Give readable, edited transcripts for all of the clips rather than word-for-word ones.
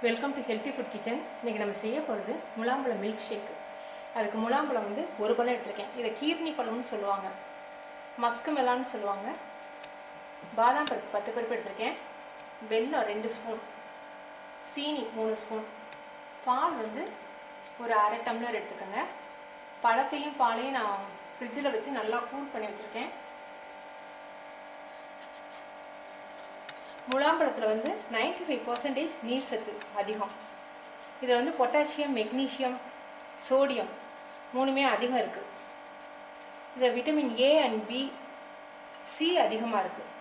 Welcome to healthy food kitchen. இன்றைக்கி நம்ம செய்ய போகிறது முலாம்பழம் மில்க் ஷேக். அதுக்கு முலாம்பழம் வந்து ஒரு பழம் எடுத்திருக்கேன். இதை கீர்னி பழம்னு சொல்லுவாங்க, மஸ்கு மெலான்னு சொல்லுவாங்க. பாதாம் பருப்பு 10 பருப்பு எடுத்திருக்கேன். வெல்லம் 2 ஸ்பூன், சீனி 3 ஸ்பூன், பால் வந்து ஒரு அரை டம்ளர் எடுத்துக்கோங்க. பழத்தையும் பாலையும் நான் ஃப்ரிட்ஜில் வச்சு நல்லா கூல் பண்ணி வச்சுருக்கேன். முலாம்பழத்தில் வந்து 95% நீர் சத்து அதிகம். இதில் வந்து பொட்டாசியம், மெக்னீஷியம், சோடியம் மூணுமே அதிகம் இருக்குது. இதில் vitamin A and B, C அதிகமாக இருக்குது.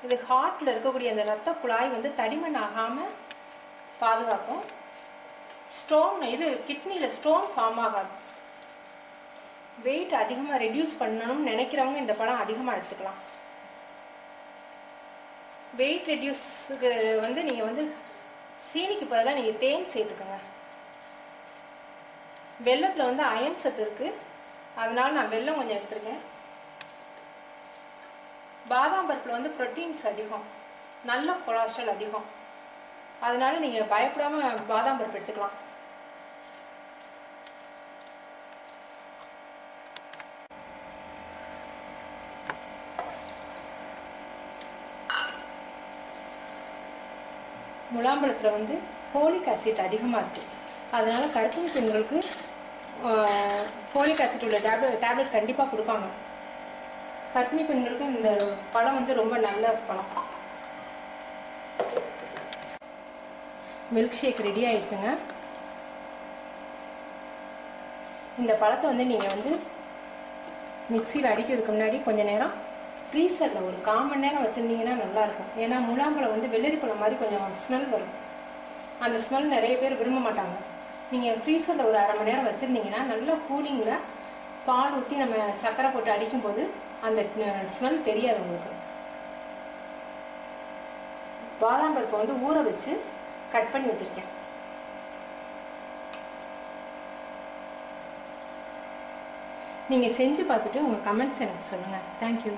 இது ஹார்ட்டில் இருக்கக்கூடிய அந்த இரத்த குழாய் வந்து தடிமன் ஆகாமல் பாதுகாக்கும். ஸ்டோன், இது கிட்னியில் ஸ்டோன் ஃபார்ம் ஆகாது. வெயிட் அதிகமாக ரெடியூஸ் பண்ணணும்னு நினைக்கிறவங்க இந்த பழம் அதிகமாக எடுத்துக்கலாம். வெயிட் ரெடியூஸுக்கு வந்து நீங்கள் வந்து சீனிக்கு பதிலாக நீங்கள் தேன் சேர்த்துக்கோங்க. வெல்லத்தில் வந்து அயன் சத்து இருக்குது, அதனால் நான் வெல்லம் கொஞ்சம் எடுத்துருக்கேன். பாதாம் பருப்பில் வந்து ப்ரோட்டீன்ஸ் அதிகம், நல்ல கொலஸ்ட்ரால் அதிகம், அதனால் நீங்கள் பயப்படாமல் பாதாம் பருப்பு எடுத்துக்கலாம். முலாம்பழத்தில் வந்து ஃபோலிக் ஆசிட் அதிகமாக இருக்குது. அதனால் கர்ப்பிணி பெண்களுக்கு ஃபோலிக் ஆசிட் உள்ள டேப்லெட் கண்டிப்பாக கொடுப்பாங்க. கர்ப்பிணி பெண்களுக்கு இந்த பழம் வந்து ரொம்ப நல்ல பழம். மில்க் ஷேக் ரெடி ஆயிடுச்சுங்க. இந்த பழத்தை வந்து நீங்கள் வந்து மிக்சியில் அடிக்கிறதுக்கு முன்னாடி கொஞ்சம் நேரம் ஃப்ரீசரில் ஒரு 1/4 மணி நேரம் வச்சுருந்தீங்கன்னா நல்லாயிருக்கும். ஏன்னா முலாம்பழம் வந்து வெள்ளரி பழம் மாதிரி கொஞ்சம் ஸ்மெல் வரும். அந்த ஸ்மெல் நிறைய பேர் விரும்ப மாட்டாங்க. நீங்கள் ஃப்ரீசரில் ஒரு 1/2 மணி நேரம் வச்சுருந்தீங்கன்னா நல்லா கூலிங்கில் பால் ஊற்றி நம்ம சர்க்கரை போட்டு அடிக்கும்போது அந்த ஸ்மெல் தெரியாது உங்களுக்கு. பாதாம் பருப்பை வந்து ஊற வச்சு கட் பண்ணி வச்சுருக்கேன். நீங்கள் செஞ்சு பார்த்துட்டு உங்கள் கமெண்ட்ஸ் எனக்கு சொல்லுங்கள். தேங்க்யூ.